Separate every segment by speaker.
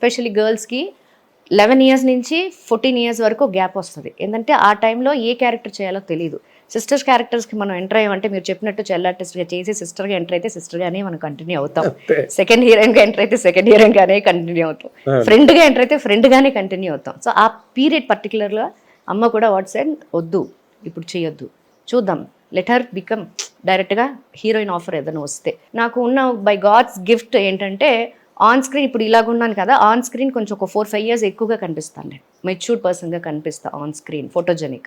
Speaker 1: Especially గర్ల్స్కి 11 years నుంచి 14 years వరకు గ్యాప్ వస్తుంది. ఏంటంటే ఆ టైంలో ఏ క్యారెక్టర్ చేయాలో తెలియదు. సిస్టర్స్ క్యారెక్టర్స్కి మనం ఎంటర్ అయ్యామంటే మీరు చెప్పినట్టు చెల్ల ఆర్టిస్ట్గా చేసి సిస్టర్గా ఎంటర్ అయితే సిస్టర్గానే మనం కంటిన్యూ అవుతాం. సెకండ్ హీరోయిన్గా ఎంటర్ అయితే సెకండ్ హీరోయిన్గానే కంటిన్యూ అవుతాం. ఫ్రెండ్గా ఎంటర్ అయితే ఫ్రెండ్గానే కంటిన్యూ అవుతాం. సో ఆ పీరియడ్ పర్టికులర్గా అమ్మ కూడా వాట్ సైడ్ వద్దు ఇప్పుడు చేయొద్దు, చూద్దాం, లెట్ హర్ బికమ్ డైరెక్ట్గా హీరోయిన్ ఆఫర్ ఏదైనా వస్తే. నాకు ఉన్న బై గాడ్స్ గిఫ్ట్ ఏంటంటే ఆన్ స్క్రీన్ ఇప్పుడు ఇలాగున్నాను కదా, ఆన్ స్క్రీన్ కొంచెం ఒక 4-5 years ఎక్కువగా కనిపిస్తాను నేను, మెచ్యూర్డ్ పర్సన్గా కనిపిస్తా ఆన్ స్క్రీన్, ఫోటోజెనిక్.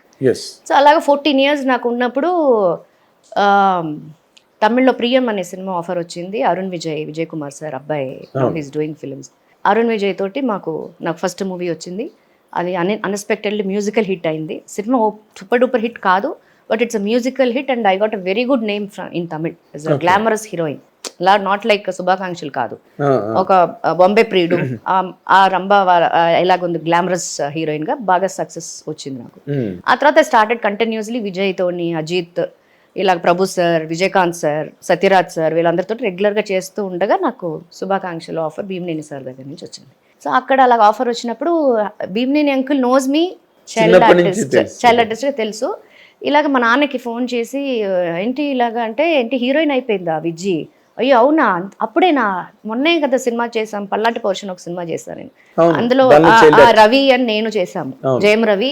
Speaker 1: సో అలాగా 14 years నాకు ఉన్నప్పుడు తమిళ్లో ప్రియం అనే సినిమా ఆఫర్ వచ్చింది. విజయ్ కుమార్ సార్ అబ్బాయి, is doing films. Arun Vijay తోటి నాకు ఫస్ట్ మూవీ వచ్చింది. అది అన్ఎక్స్పెక్టెడ్లీ మ్యూజికల్ హిట్ అయింది. సినిమా సూపర్ డూపర్ హిట్ కాదు, but it's a musical hit and I got a very good name in Tamil as a glamorous heroine. Not like శుభాకాంక్షలు కాదు, ఒక బాంబే ప్రియుడు ఆ రంభ ఎలాగుంది గ్లామరస్ హీరోయిన్ గా బాగా సక్సెస్ వచ్చింది నాకు. ఆ తర్వాత స్టార్టెడ్ కంటిన్యూస్లీ విజయ్ తోని, అజిత్, ఇలా Prabhu sir, Vijayakanth sir, Sathyaraj sir వీళ్ళందరితో రెగ్యులర్ గా చేస్తూ ఉండగా నాకు శుభాకాంక్షలు ఆఫర్ భీమనేని సార్ దగ్గర నుంచి వచ్చింది. సో అక్కడ అలాగ ఆఫర్ వచ్చినప్పుడు Bhimaneni uncle knows me, child artist తెలుసు. ఇలాగ మా నాన్నకి ఫోన్ చేసి ఏంటి ఇలాగ అంటే, ఏంటి హీరోయిన్ అయిపోయిందా విజ్జి? అయ్యో అవునా, అప్పుడేనా, మొన్నే కదా సినిమా చేసాం, పల్లాటి పోర్షన్ ఒక సినిమా చేశాను నేను, అందులో రవి అని నేను చేశాము, జయం రవి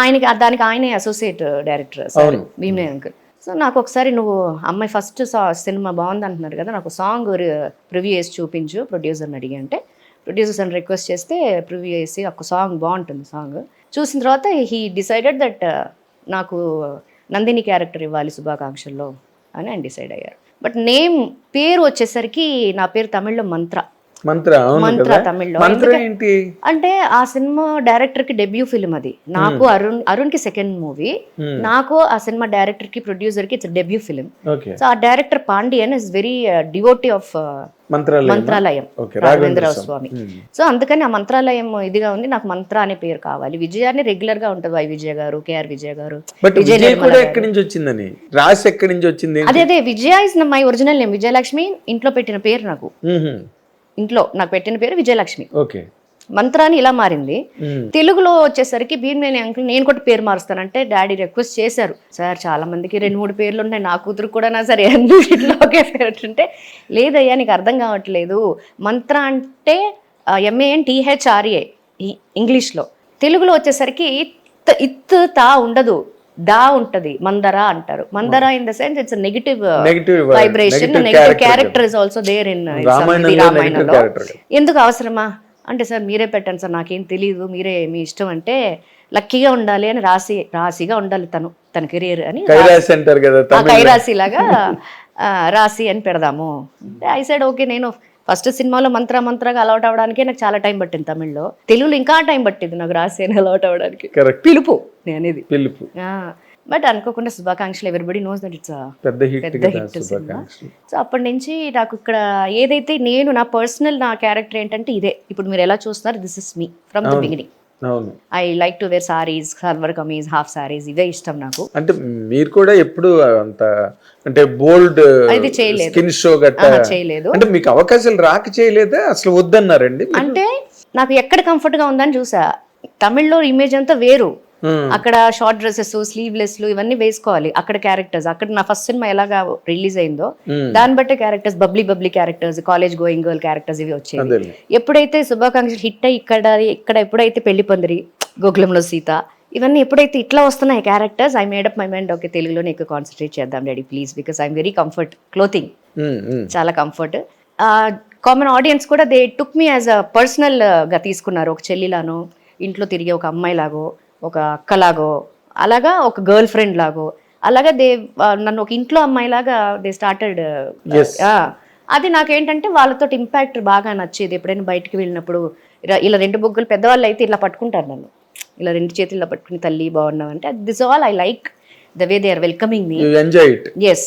Speaker 1: ఆయనకి, దానికి ఆయనే అసోసియేట్ డైరెక్టర్ భీమనే అంకుల్. సో నాకు ఒకసారి నువ్వు అమ్మాయి ఫస్ట్ సినిమా బాగుంది అంటున్నారు కదా, నాకు సాంగ్ ప్రివ్యూ చేసి చూపించు ప్రొడ్యూసర్ని అడిగి అంటే, ప్రొడ్యూసర్స్ అని రిక్వెస్ట్ చేస్తే ప్రివ్యూ చేసి ఒక సాంగ్ బాగుంటుంది, సాంగ్ చూసిన తర్వాత హీ డిసైడెడ్ దట్ నాకు నందిని క్యారెక్టర్ ఇవ్వాలి శుభాకాంక్షల్లో అని ఆయన డిసైడ్ అయ్యారు. బట్ నేమ్ పేరు వచ్చేసరికి నా పేరు తమిళ్లో మంత్ర తమిళ్లో. అంటే ఆ సినిమా డైరెక్టర్ కి డెబ్యూ ఫిల్మ్ అది, నాకు అరుణ్ కి సెకండ్ మూవీ, నాకు ఆ సినిమా డైరెక్టర్ కి ప్రొడ్యూసర్ కి ఇట్స్ డెబ్యూ ఫిల్మ్. సో ఆ director Pandian is very devotee of Mantralayam Raghavendrarao Swami. So అందుకని ఆ మంత్రాలయం ఇదిగా ఉంది, నాకు మంత్ర అనే పేరు కావాలి. విజయాన్ని రెగ్యులర్ గా ఉంటుంది, వై విజయ గారు, కేఆర్ విజయ గారు. అదే Vijaya is my original name, Vijayalakshmi ఇంట్లో పెట్టిన పేరు నాకు, ఇంట్లో నాకు పెట్టిన పేరు విజయలక్ష్మి. మంత్రాన్ని ఇలా మారింది. తెలుగులో వచ్చేసరికి భీమనేని అంకుల్ నేను కూడా పేరు మారుస్తానంటే డాడీ రిక్వెస్ట్ చేశారు, సార్ చాలా మందికి 2-3 పేర్లు ఉన్నాయి, నా కూతురు కూడా నా సరే అన్నింటిలో ఒకే పేరు అంటే, లేదయ్యా నీకు అర్థం కావట్లేదు, మంత్ర అంటే MANTHRA ఇంగ్లీష్లో, తెలుగులో వచ్చేసరికి ఇత్ తా ఉండదు, దా ఉంటది, మందర అంటారు. Manthara in the sense it's negative vibration, negative character is also there in రామాయణంలో. ఎందుకు అవసరమా అంటే, సార్ మీరే పెట్టండి సార్, నాకేం తెలియదు, మీరే మీ ఇష్టం అంటే, లక్కీగా ఉండాలి అని రాశిగా ఉండాలి తన కెరీర్ అని, కైరాశి లాగా రాశి అని పెడదాము అంటే ఐ సైడ్ ఓకే. నేను ఫస్ట్ సినిమాలో మంత్రగా అలౌట్ అవ్వడానికి నాకు చాలా టైం పట్టింది తమిళ్లో, తెలుగులో ఇంకా టైం పట్టింది నాకు రాశి అని అలౌట్ అవ్వడానికి, పిలుపు అనేది పిలుపు. బట్ అనుకోకుండా శుభాకాంక్షలు, ఎవ్రీబడి నోస్ దట్ ఇట్స్ పెద్ద హిట్ సినిమా. సో అప్పటి నుంచి నాకు ఇక్కడ ఏదైతే నేను నా పర్సనల్ నా క్యారెక్టర్ ఏంటంటే ఇదే, ఇప్పుడు మీరు ఎలా చూస్తున్నారు, this is me from the beginning. I like to wear saris, salwar kameez, half saris, ఇవే ఇష్టం నాకు.
Speaker 2: అంటే మీరు కూడా ఎప్పుడు అంత అంటే బోల్డ్ స్కిన్ షో గట్టా
Speaker 1: చేయలేదు,
Speaker 2: అంటే మీకు అవకాశాలు రాక చేయలేదా, అసలు వద్దన్నారండి?
Speaker 1: అంటే నాకు ఎక్కడ కంఫర్ట్ గా ఉందని చూసా. తమిళ్లో ఇమేజ్ అంతా వేరు, అక్కడ షార్ట్ డ్రెస్సెస్, స్లీవ్లెస్ ఇవన్నీ వేసుకోవాలి. అక్కడ క్యారెక్టర్స్, అక్కడ నా ఫస్ట్ సినిమా ఎలాగా రిలీజ్ అయిందో దాన్ని బట్టే characters, bubbly characters, college going girl characters ఇవి వచ్చాయి. ఎప్పుడైతే శుభాకాంక్షలు హిట్ అయ్యి ఇక్కడ ఎప్పుడైతే పెళ్లి పందిరి, గోకులంలో సీత, ఇవన్నీ ఎప్పుడైతే ఇట్లా వస్తున్నాయి characters, I made up my mind okay తెలుగులోనే ఎక్కువ కాన్సన్ట్రేట్ చేద్దాం daddy please, because I'm very comfort clothing, చాలా కంఫర్ట్. కామన్ ఆడియన్స్ కూడా they took me as a personal గా తీసుకున్నారు, ఒక చెల్లిలానో, ఇంట్లో తిరిగే ఒక అమ్మాయి లాగో, ఒక అక్కలాగో, అలాగా ఒక గర్ల్ ఫ్రెండ్ లాగో, అలాగా నన్ను ఒక ఇంట్లో అమ్మాయిలాగా దే స్టార్టెడ్. అది నాకేంటంటే వాళ్ళతో ఇంపాక్ట్ బాగా నచ్చేది. ఎప్పుడైనా బయటకు వెళ్ళినప్పుడు ఇలా 2 బొగ్గులు, పెద్దవాళ్ళు అయితే ఇలా పట్టుకుంటారు నన్ను, ఇలా 2 చేతుల్లో పట్టుకుని తల్లి బాగున్నావు అంటే, this all I like the way they are welcoming me.
Speaker 2: You enjoy it.
Speaker 1: Yes.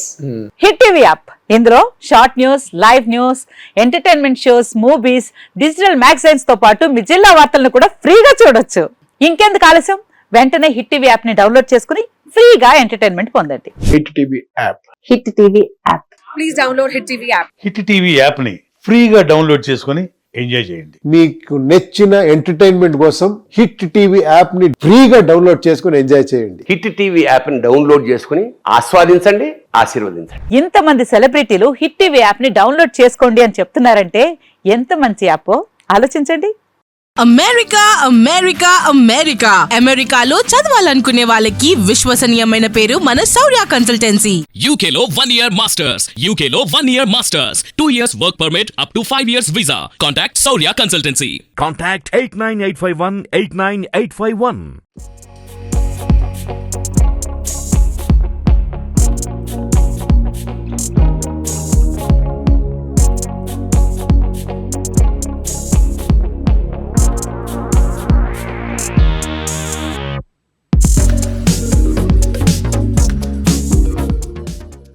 Speaker 3: Hit TV app, ఇందులో short news, live news, entertainment shows, movies, digital magazines తో పాటు మీ జిల్లా వార్తలను కూడా ఫ్రీగా చూడొచ్చు. ఇంకెందుకు ఆలస్యం, వెంటనే హిట్ టీవీ యాప్ ని డౌన్లోడ్ చేసుకుని ఫ్రీగా ఎంటర్టైన్మెంట్ పొందండి.
Speaker 2: Hit TV app,
Speaker 3: hit TV app,
Speaker 4: please download hit TV app.
Speaker 5: Hit TV app ని ఫ్రీగా డౌన్లోడ్ చేసుకుని
Speaker 4: ఎంజాయ్ చేయండి.
Speaker 5: మీకు నచ్చిన ఎంటర్టైన్మెంట్ కోసం హిట్ టీవీ యాప్ ని ఫ్రీగా డౌన్లోడ్ చేసుకుని ఎంజాయ్ చేయండి.
Speaker 6: హిట్ టీవీ యాప్ ని డౌన్లోడ్ చేసుకుని ఆస్వాదించండి, ఆశీర్వదించండి.
Speaker 3: ఇంతమంది సెలబ్రిటీలు హిట్ టీవీ యాప్ ని డౌన్లోడ్ చేసుకోండి అని చెప్తున్నారంటే ఎంత మంచి యాప్ ఆలోచించండి.
Speaker 7: అమెరికా అమెరికా అమెరికా అమెరికాలో చదవాలనుకునే వాళ్ళకి విశ్వసనీయమైన పేరు మన శౌర్య కన్సల్టెన్సీ.
Speaker 8: UK లో 1 year masters. UK లో 1 year masters. 2 years work permit up to 5 years visa. Contact Saurya Consultancy.
Speaker 4: Contact 89851 89851.